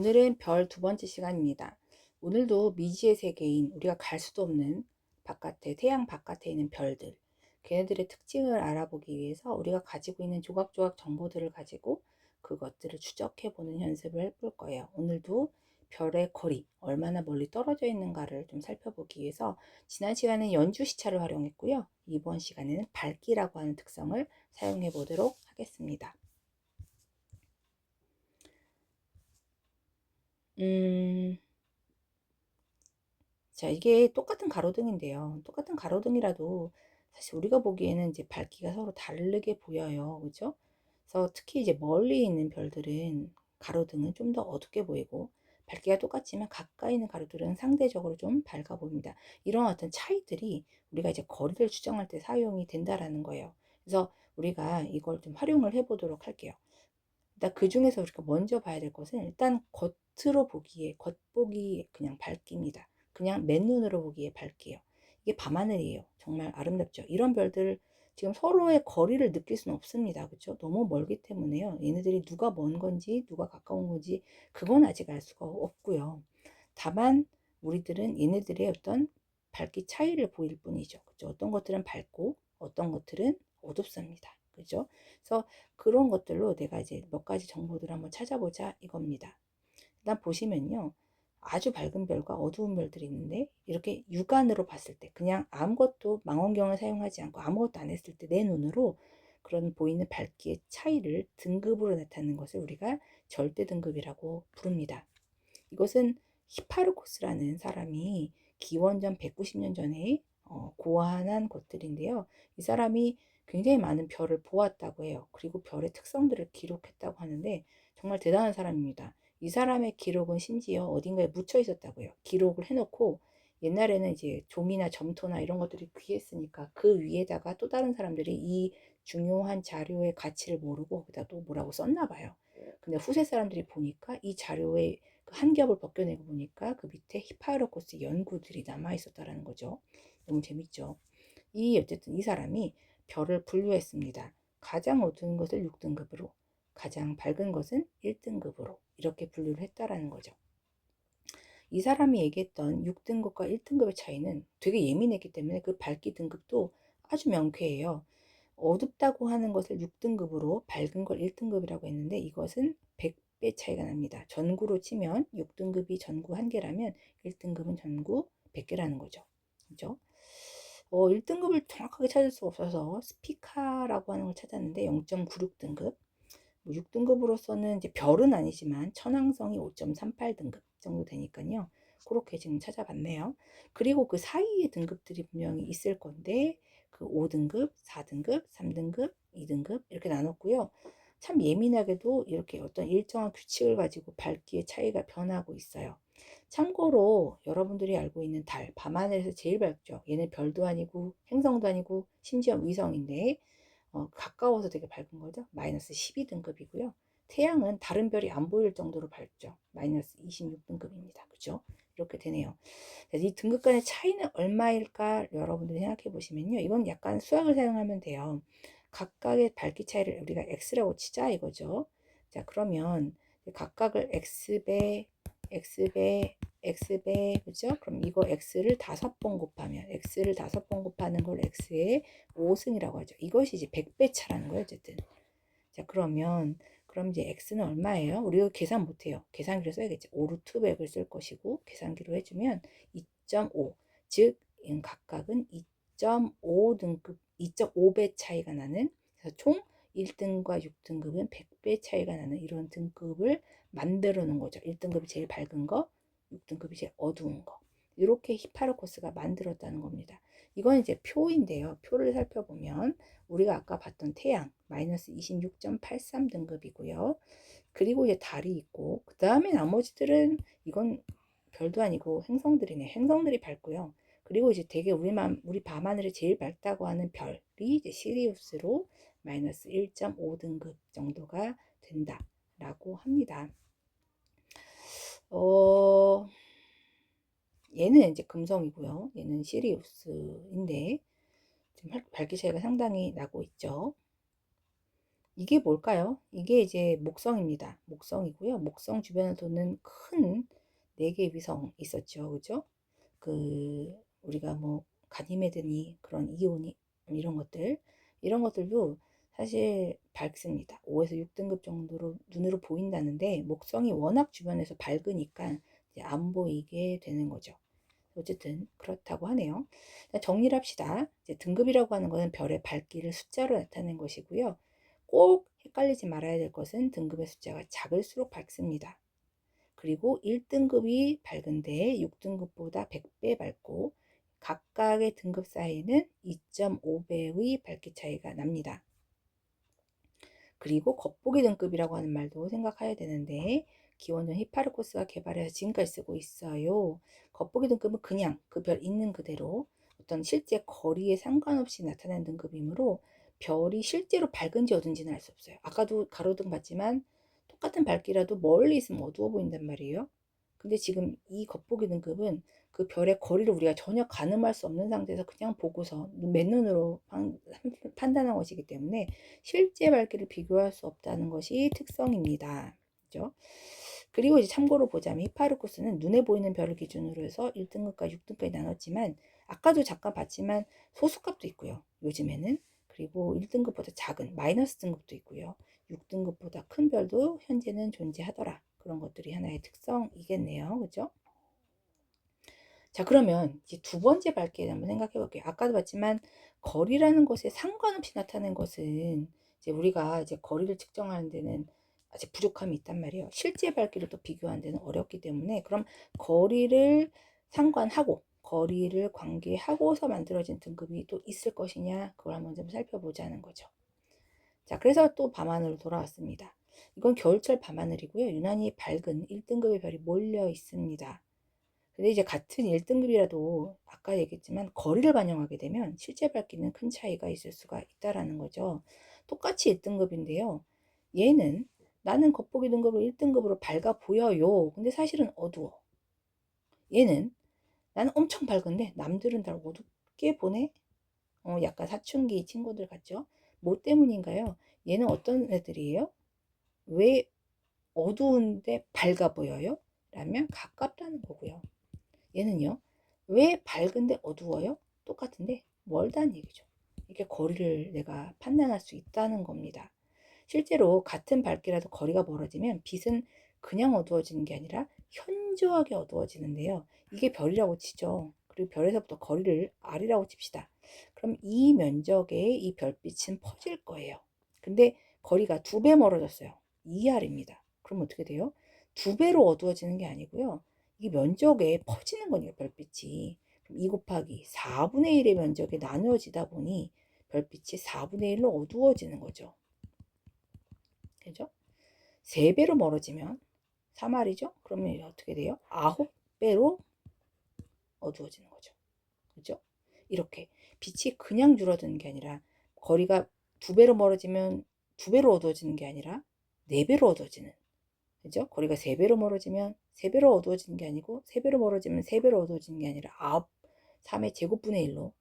오늘은 별 두 번째 시간입니다. 오늘도 미지의 세계인 우리가 갈 수도 없는 바깥에, 태양 바깥에 있는 별들, 걔네들의 특징을 알아보기 위해서 우리가 가지고 있는 조각조각 정보들을 가지고 그것들을 추적해 보는 연습을 해볼 거예요. 오늘도 별의 거리, 얼마나 멀리 떨어져 있는가를 좀 살펴보기 위해서 지난 시간에는 연주 시차를 활용했고요. 이번 시간에는 밝기라고 하는 특성을 사용해 보도록 하겠습니다. 자, 이게 똑같은 가로등인데요. 똑같은 가로등이라도 사실 우리가 보기에는 이제 밝기가 서로 다르게 보여요. 그죠? 그래서 특히 이제 멀리 있는 별들은 가로등은 좀 더 어둡게 보이고 밝기가 똑같지만 가까이 있는 가로들은 상대적으로 좀 밝아 보입니다. 이런 어떤 차이들이 우리가 이제 거리를 추정할 때 사용이 된다라는 거예요. 그래서 우리가 이걸 좀 활용을 해 보도록 할게요. 일단 그 중에서 우리가 먼저 봐야 될 것은 일단 겉으로 보기에 겉보기 그냥 밝기입니다. 그냥 맨눈으로 보기에 밝기예요. 이게 밤하늘이에요. 정말 아름답죠. 이런 별들 지금 서로의 거리를 느낄 수는 없습니다. 그렇죠? 너무 멀기 때문에요. 얘네들이 누가 먼 건지 누가 가까운 건지 그건 아직 알 수가 없고요. 다만 우리들은 얘네들의 어떤 밝기 차이를 보일 뿐이죠. 그렇죠? 어떤 것들은 밝고 어떤 것들은 어둡습니다. 그죠? 그래서 그런 것들로 내가 이제 몇 가지 정보들을 한번 찾아보자 이겁니다. 일단 보시면요. 아주 밝은 별과 어두운 별들이 있는데 이렇게 육안으로 봤을 때 그냥 아무것도 망원경을 사용하지 않고 아무것도 안 했을 때 내 눈으로 그런 보이는 밝기의 차이를 등급으로 나타내는 것을 우리가 절대 등급이라고 부릅니다. 이것은 히파르코스라는 사람이 기원전 190년 전에 고안한 것들인데요. 이 사람이 굉장히 많은 별을 보았다고 해요. 그리고 별의 특성들을 기록했다고 하는데 정말 대단한 사람입니다. 이 사람의 기록은 심지어 어딘가에 묻혀 있었다고 해요. 기록을 해놓고 옛날에는 이제 종이나 점토나 이런 것들이 귀했으니까 그 위에다가 또 다른 사람들이 이 중요한 자료의 가치를 모르고 거기다 또 뭐라고 썼나 봐요. 근데 후세 사람들이 보니까 이 자료의 한 겹을 벗겨내고 보니까 그 밑에 히파이로코스 연구들이 남아 있었다라는 거죠. 너무 재밌죠. 어쨌든 이 사람이 별을 분류했습니다. 가장 어두운 것을 6등급으로, 가장 밝은 것은 1등급으로 이렇게 분류를 했다라는 거죠. 이 사람이 얘기했던 6등급과 1등급의 차이는 되게 예민했기 때문에 그 밝기 등급도 아주 명쾌해요. 어둡다고 하는 것을 6등급으로 밝은 걸 1등급이라고 했는데 이것은 100배 차이가 납니다. 전구로 치면 6등급이 전구 1개라면 1등급은 전구 100개라는 거죠. 그죠? 1등급을 정확하게 찾을 수 없어서 스피카라고 하는 걸 찾았는데 0.96등급. 6등급으로서는 이제 별은 아니지만 천왕성이 5.38등급 정도 되니까요. 그렇게 지금 찾아봤네요. 그리고 그 사이의 등급들이 분명히 있을 건데 그 5등급, 4등급, 3등급, 2등급 이렇게 나눴고요. 참 예민하게도 이렇게 어떤 일정한 규칙을 가지고 밝기의 차이가 변하고 있어요. 참고로 여러분들이 알고 있는 달, 밤하늘에서 제일 밝죠. 얘는 별도 아니고 행성도 아니고 심지어 위성인데 가까워서 되게 밝은 거죠. 마이너스 12등급이고요. 태양은 다른 별이 안 보일 정도로 밝죠. 마이너스 26등급입니다. 그죠? 이렇게 되네요. 이 등급 간의 차이는 얼마일까 여러분들이 생각해 보시면요. 이건 약간 수학을 사용하면 돼요. 각각의 밝기 차이를 우리가 x라고 치자 이거죠. 자, 그러면 각각을 x배, x배, x배, 그죠? 그럼 이거 x를 5번 곱하면 x를 5번 곱하는 걸 x의 5승이라고 하죠. 이것이 이제 100배 차라는 거예요, 어쨌든. 자, 그럼 이제 x는 얼마예요? 우리가 계산 못 해요. 계산기로 써야겠죠. 5 루트 100을 쓸 것이고 계산기로 해주면 2.5. 즉 각각은 2.5 등급, 2.5배 차이가 나는 그래서 총 1등과 6등급은 100배 차이가 나는 이런 등급을 만들어 놓은 거죠. 1등급이 제일 밝은 거, 6등급이 제일 어두운 거. 이렇게 히파르코스가 만들었다는 겁니다. 이건 이제 표인데요. 표를 살펴보면 우리가 아까 봤던 태양 마이너스 26.83 등급이고요. 그리고 이제 달이 있고 그 다음에 나머지들은 이건 별도 아니고 행성들이네. 행성들이 밝고요. 그리고 이제 되게 우리 밤하늘이 제일 밝다고 하는 별이 이제 시리우스로 마이너스 1.5등급 정도가 된다라고 합니다. 얘는 이제 금성이고요. 얘는 시리우스인데 지금 밝기 차이가 상당히 나고 있죠. 이게 뭘까요? 이게 이제 목성입니다. 목성이고요. 목성 주변을 도는 큰 4개의 위성 있었죠. 그죠? 우리가 뭐 가니메드니 그런 이오니 이런 것들 이런 것들도 사실 밝습니다. 5에서 6등급 정도로 눈으로 보인다는데 목성이 워낙 주변에서 밝으니까 이제 안 보이게 되는 거죠. 어쨌든 그렇다고 하네요. 정리를 합시다. 이제 등급이라고 하는 것은 별의 밝기를 숫자로 나타낸 것이고요. 꼭 헷갈리지 말아야 될 것은 등급의 숫자가 작을수록 밝습니다. 그리고 1등급이 밝은데 6등급보다 100배 밝고 각각의 등급 사이는 2.5배의 밝기 차이가 납니다. 그리고 겉보기 등급이라고 하는 말도 생각해야 되는데 기원전 히파르코스가 개발해서 지금까지 쓰고 있어요. 겉보기 등급은 그냥 그 별 있는 그대로 어떤 실제 거리에 상관없이 나타나는 등급이므로 별이 실제로 밝은지 어두운지는 알 수 없어요. 아까도 가로등 봤지만 똑같은 밝기라도 멀리 있으면 어두워 보인단 말이에요. 근데 지금 이 겉보기 등급은 그 별의 거리를 우리가 전혀 가늠할 수 없는 상태에서 그냥 보고서 맨눈으로 판단한 것이기 때문에 실제 밝기를 비교할 수 없다는 것이 특성입니다. 그죠? 그리고 이제 참고로 보자면 히파르쿠스는 눈에 보이는 별을 기준으로 해서 1등급과 6등급에 나눴지만 아까도 잠깐 봤지만 소수값도 있고요. 요즘에는. 그리고 1등급보다 작은 마이너스 등급도 있고요. 6등급보다 큰 별도 현재는 존재하더라. 그런 것들이 하나의 특성이겠네요. 그죠? 자, 그러면 이제 두 번째 밝기에 한번 생각해 볼게요. 아까도 봤지만 거리라는 것에 상관없이 나타낸 것은 이제 우리가 이제 거리를 측정하는 데는 아직 부족함이 있단 말이에요. 실제 밝기를 또 비교하는 데는 어렵기 때문에 그럼 거리를 상관하고 거리를 관계하고서 만들어진 등급이 또 있을 것이냐 그걸 한번 좀 살펴보자는 거죠. 자, 그래서 또 밤하늘로 돌아왔습니다. 이건 겨울철 밤하늘이고요. 유난히 밝은 1등급의 별이 몰려 있습니다. 근데 이제 같은 1등급이라도 아까 얘기했지만 거리를 반영하게 되면 실제 밝기는 큰 차이가 있을 수가 있다라는 거죠. 똑같이 1등급인데요. 얘는 나는 겉보기 등급으로 1등급으로 밝아 보여요. 근데 사실은 어두워. 얘는 나는 엄청 밝은데 남들은 날 어둡게 보네? 약간 사춘기 친구들 같죠? 뭐 때문인가요? 얘는 어떤 애들이에요? 왜 어두운데 밝아 보여요? 라면 가깝다는 거고요. 얘는요, 왜 밝은데 어두워요? 똑같은데 멀다는 얘기죠. 이렇게 거리를 내가 판단할 수 있다는 겁니다. 실제로 같은 밝기라도 거리가 멀어지면 빛은 그냥 어두워지는 게 아니라 현저하게 어두워지는데요. 이게 별이라고 치죠. 그리고 별에서부터 거리를 R이라고 칩시다. 그럼 이 면적에 이 별빛은 퍼질 거예요. 근데 거리가 2배 멀어졌어요. 2R입니다. 그럼 어떻게 돼요? 2배로 어두워지는 게 아니고요. 이 면적에 퍼지는 거니까 별빛이. 그럼 2 곱하기 4분의 1의 면적에 나누어지다 보니 별빛이 4분의 1로 어두워지는 거죠. 그죠? 3배로 멀어지면 3R이죠? 그러면 어떻게 돼요? 9배로 어두워지는 거죠. 그죠? 이렇게 빛이 그냥 줄어드는 게 아니라 거리가 2배로 멀어지면 2배로 어두워지는 게 아니라 4배로 어두워지는 그죠? 거리가 3배로 멀어지면 3배로 어두워지는 게 아니고 3배로 멀어지면 3배로 어두워지는 게 아니라 3의 제곱분의 1로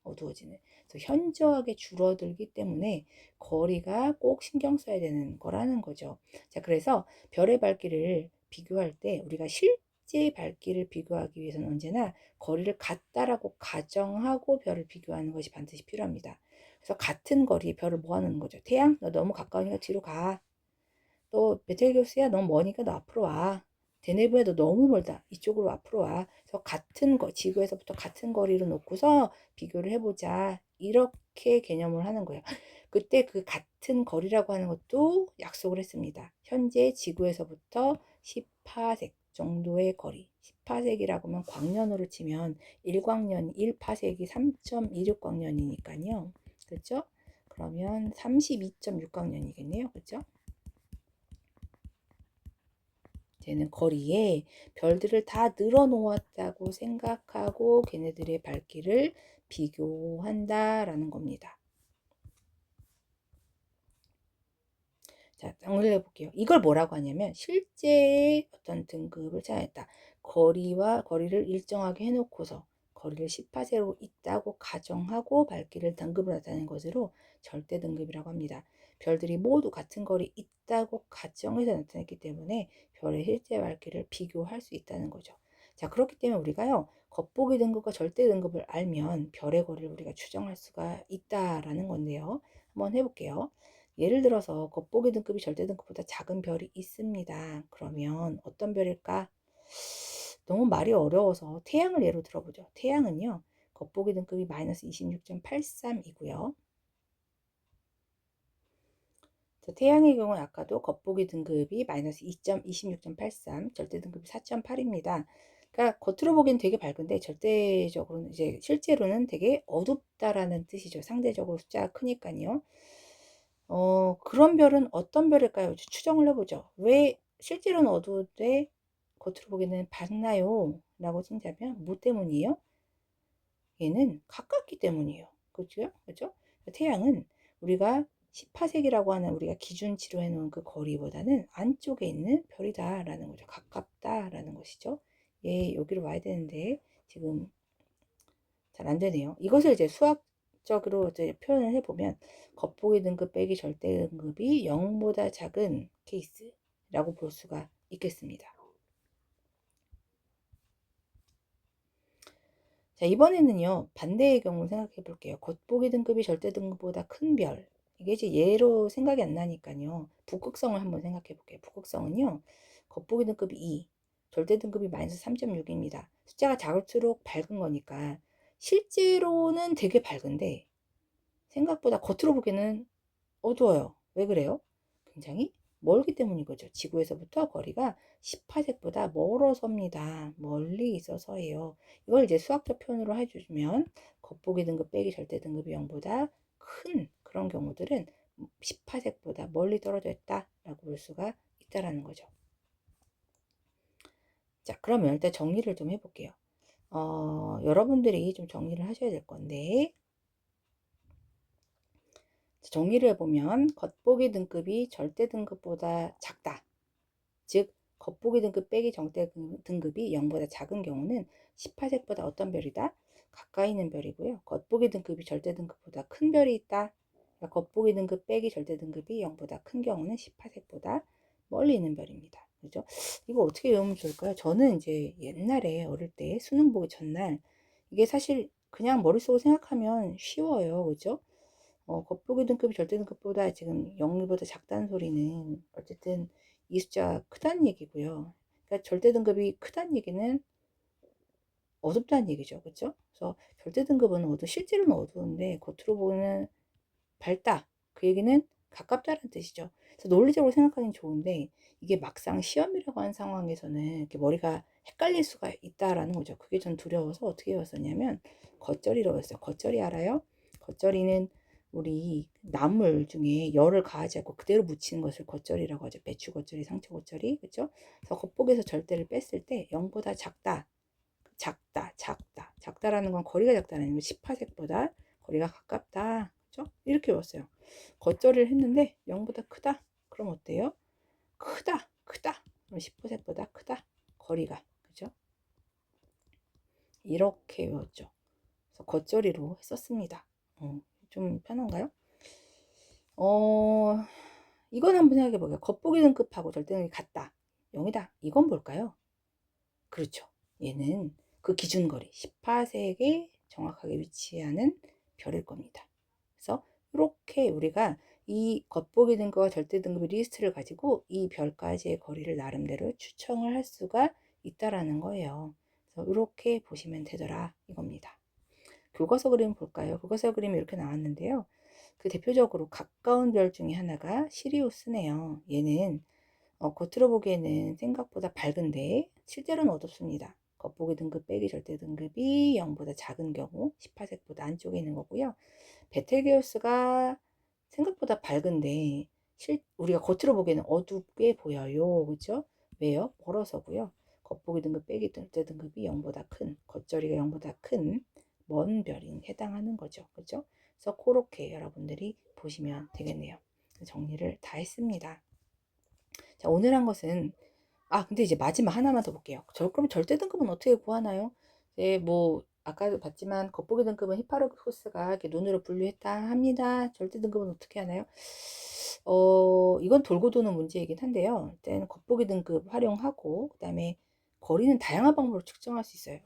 어두워지는 그래서 현저하게 줄어들기 때문에 거리가 꼭 신경 써야 되는 거라는 거죠. 자, 그래서 별의 밝기를 비교할 때 우리가 실제 밝기를 비교하기 위해서는 언제나 거리를 같다라고 가정하고 별을 비교하는 것이 반드시 필요합니다. 그래서 같은 거리에 별을 모아놓는 거죠. 태양, 너 너무 가까우니까 뒤로 가. 또 베텔게우스야 너무 머니까 너 앞으로 와. 데네브야 너 너무 멀다. 이쪽으로 앞으로 와. 그래서 같은 지구에서부터 같은 거리로 놓고서 비교를 해보자. 이렇게 개념을 하는 거예요. 그때 그 같은 거리라고 하는 것도 약속을 했습니다. 현재 지구에서부터 10파색 정도의 거리. 10파색이라고 하면 광년으로 치면 1광년 1파색이 3.26광년이니까요. 그렇죠? 그러면 32.6광년이겠네요. 그렇죠? 쟤는 거리에 별들을 다 늘어놓았다고 생각하고 걔네들의 밝기를 비교한다라는 겁니다. 자, 정리해 볼게요. 이걸 뭐라고 하냐면 실제 어떤 등급을 찾아냈다. 거리를 일정하게 해놓고서 거리를 10파세로 있다고 가정하고 밝기를 등급을 나타내는 것으로 절대 등급이라고 합니다. 별들이 모두 같은 거리 있다고 가정해서 나타냈기 때문에 별의 실제 밝기를 비교할 수 있다는 거죠. 자, 그렇기 때문에 우리가요, 겉보기 등급과 절대 등급을 알면 별의 거리를 우리가 추정할 수가 있다라는 건데요. 한번 해볼게요. 예를 들어서 겉보기 등급이 절대 등급보다 작은 별이 있습니다. 그러면 어떤 별일까? 너무 말이 어려워서 태양을 예로 들어보죠. 태양은요, 겉보기 등급이 마이너스 26.83이고요. 태양의 경우는 아까도 겉보기 등급이 마이너스 2.26.83, 절대 등급이 4.8입니다. 그러니까 겉으로 보기엔 되게 밝은데 절대적으로는 이제 실제로는 되게 어둡다라는 뜻이죠. 상대적으로 숫자가 크니까요. 그런 별은 어떤 별일까요? 추정을 해보죠. 왜 실제로는 어두운데 겉으로 보기에는 밝나요? 라고 친다면 뭐 때문이에요? 얘는 가깝기 때문이에요. 그죠? 그죠? 태양은 우리가 10파색이라고 하는 우리가 기준치로 해놓은 그 거리보다는 안쪽에 있는 별이다라는 거죠. 가깝다라는 것이죠. 예, 여기로 와야 되는데 지금 잘 안 되네요. 이것을 이제 수학적으로 이제 표현을 해보면 겉보기 등급 빼기 절대 등급이 0보다 작은 케이스라고 볼 수가 있겠습니다. 자, 이번에는요, 반대의 경우 생각해 볼게요. 겉보기 등급이 절대 등급보다 큰 별. 이게 이제 예로 생각이 안 나니까요. 북극성을 한번 생각해 볼게요. 북극성은요, 겉보기 등급이 2, 절대 등급이 마이너스 3.6입니다. 숫자가 작을수록 밝은 거니까, 실제로는 되게 밝은데, 생각보다 겉으로 보기에는 어두워요. 왜 그래요? 굉장히 멀기 때문인 거죠. 지구에서부터 거리가 10파sek보다 멀어서입니다. 멀리 있어서예요. 이걸 이제 수학적 표현으로 해주면 겉보기 등급 빼기 절대 등급이 0보다 큰 그런 경우들은 10파sek보다 멀리 떨어져 있다라고 볼 수가 있다라는 거죠. 자, 그러면 일단 정리를 좀 해볼게요. 여러분들이 좀 정리를 하셔야 될 건데, 정리를 해보면 겉보기 등급이 절대 등급보다 작다. 즉 겉보기 등급 빼기 절대 등급이 0보다 작은 경우는 18색보다 어떤 별이다? 가까이 있는 별이고요. 겉보기 등급이 절대 등급보다 큰 별이 있다. 그러니까 겉보기 등급 빼기 절대 등급이 0보다 큰 경우는 18색보다 멀리 있는 별입니다. 그죠? 이거 어떻게 외우면 좋을까요? 저는 이제 옛날에 어릴 때 수능 보기 전날 이게 사실 그냥 머릿속으로 생각하면 쉬워요. 그죠? 겉보기 등급이 절대 등급보다 지금 0보다 작다는 소리는 어쨌든 이 숫자가 크다는 얘기고요. 그러니까 절대 등급이 크다는 얘기는 어둡다는 얘기죠. 그렇죠? 그래서 절대 등급은 실제로는 어두운데 겉으로 보면 밝다. 그 얘기는 가깝다는 뜻이죠. 그래서 논리적으로 생각하기는 좋은데 이게 막상 시험이라고 하는 상황에서는 이렇게 머리가 헷갈릴 수가 있다라는 거죠. 그게 전 두려워서 어떻게 외웠었냐면 겉절이라고 했어요. 겉절이 알아요? 겉절이는 우리 나물 중에 열을 가하지 않고 그대로 묻히는 것을 겉절이라고 하죠. 배추 겉절이, 상추 겉절이, 그렇죠? 그래서 겉보기에서 절대를 뺐을 때 0보다 작다, 작다라는 건 거리가 작다는 거, 10파색보다 거리가 가깝다, 그렇죠? 이렇게 외웠어요. 겉절이를 했는데 0보다 크다. 그럼 어때요? 크다. 그럼 10파색보다 크다. 거리가, 그렇죠? 이렇게 외웠죠. 그래서 겉절이로 했었습니다. 좀 편한가요? 이건 한번 생각해 보게요. 겉보기 등급하고 절대등급이 같다. 0이다. 이건 뭘까요? 그렇죠. 얘는 그 기준거리 18색에 정확하게 위치하는 별일 겁니다. 그래서 이렇게 우리가 이 겉보기 등급과 절대 등급의 리스트를 가지고 이 별까지의 거리를 나름대로 추정을 할 수가 있다라는 거예요. 그래서 이렇게 보시면 되더라 이겁니다. 교과서 그림 볼까요? 교과서 그림이 이렇게 나왔는데요. 그 대표적으로 가까운 별 중에 하나가 시리우스네요. 얘는 겉으로 보기에는 생각보다 밝은데 실제로는 어둡습니다. 겉보기 등급 빼기 절대 등급이 0보다 작은 경우 18색보다 안쪽에 있는 거고요. 베텔게우스가 생각보다 밝은데 우리가 겉으로 보기에는 어둡게 보여요. 그죠? 왜요? 멀어서고요. 겉보기 등급 빼기 절대 등급이 0보다 큰, 겉절이가 0보다 큰 먼 별인 해당하는 거죠. 그죠? 그래서 그렇게 여러분들이 보시면 되겠네요. 정리를 다 했습니다. 자, 오늘 한 것은 근데 이제 마지막 하나만 더 볼게요. 그럼 절대 등급은 어떻게 구하나요? 뭐 아까도 봤지만 겉보기 등급은 히파르코스가 이렇게 눈으로 분류했다 합니다. 절대 등급은 어떻게 하나요? 이건 돌고 도는 문제이긴 한데요. 일단 겉보기 등급 활용하고 그다음에 거리는 다양한 방법으로 측정할 수 있어요.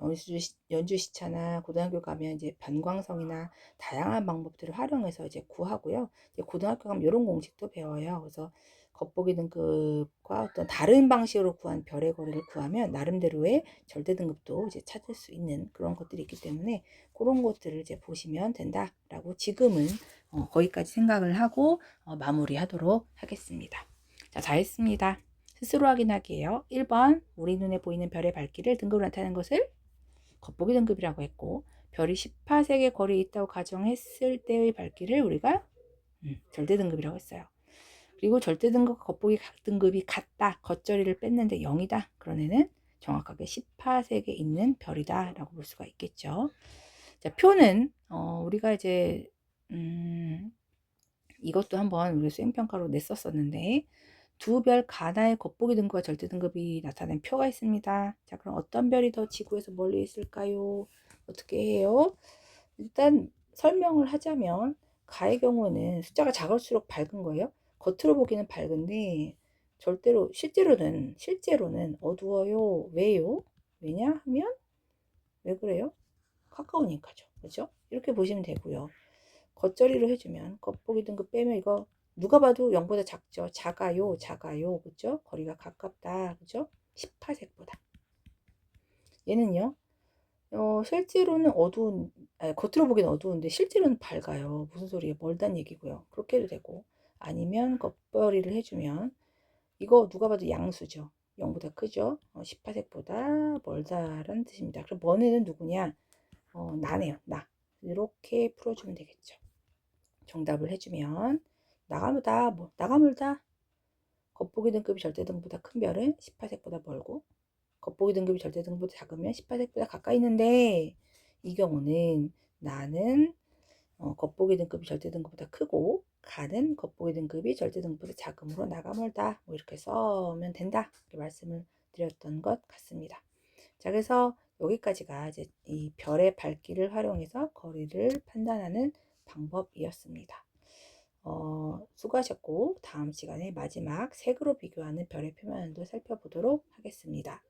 연주 시차나 고등학교 가면 이제 변광성이나 다양한 방법들을 활용해서 이제 구하고요. 이제 고등학교 가면 이런 공식도 배워요. 그래서 겉보기 등급과 어떤 다른 방식으로 구한 별의 거리를 구하면 나름대로의 절대 등급도 이제 찾을 수 있는 그런 것들이 있기 때문에 그런 것들을 이제 보시면 된다라고 지금은 거기까지 생각을 하고 마무리하도록 하겠습니다. 자, 다 했습니다. 스스로 확인하기예요. 1번 우리 눈에 보이는 별의 밝기를 등급으로 나타내는 것을 겉보기 등급이라고 했고 별이 18색의 거리에 있다고 가정했을 때의 밝기를 우리가 절대 등급이라고 했어요. 그리고 절대 등급과 겉보기 등급이 같다. 겉절이를 뺐는데 0이다. 그런 애는 정확하게 18색에 있는 별이다 라고 볼 수가 있겠죠. 자, 표는 우리가 이제 이것도 한번 우리 수행평가로 냈었었는데 두 별 가나의 겉보기 등급과 절대 등급이 나타낸 표가 있습니다. 자, 그럼 어떤 별이 더 지구에서 멀리 있을까요? 어떻게 해요? 일단 설명을 하자면 가의 경우는 숫자가 작을수록 밝은 거예요. 겉으로 보기는 밝은데 실제로는 어두워요. 왜요? 왜냐 하면 왜 그래요? 가까우니까죠. 그렇죠? 이렇게 보시면 되고요. 겉절이로 해주면 겉보기 등급 빼면 이거 누가 봐도 0보다 작죠. 작아요. 그죠? 거리가 가깝다. 그죠? 18색보다. 얘는요. 실제로는 겉으로 보기는 어두운데 실제로는 밝아요. 무슨 소리예요? 멀단 얘기고요. 그렇게 해도 되고 아니면 겉벌이를 해주면 이거 누가 봐도 양수죠. 0보다 크죠. 18색보다 멀다라는 뜻입니다. 그럼 너네는 누구냐? 나네요. 나. 이렇게 풀어주면 되겠죠. 정답을 해주면 나가물다. 겉보기 등급이 절대 등급보다 큰 별은 18색보다 멀고 겉보기 등급이 절대 등급보다 작으면 18색보다 가까이 있는데 이 경우는 나는 겉보기 등급이 절대 등급보다 크고 가는 겉보기 등급이 절대 등급보다 작으므로 나가멀다 뭐 이렇게 써면 된다 이렇게 말씀을 드렸던 것 같습니다. 자, 그래서 여기까지가 이제 이 별의 밝기를 활용해서 거리를 판단하는 방법이었습니다. 수고하셨고 다음 시간에 마지막 색으로 비교하는 별의 표면도 살펴보도록 하겠습니다.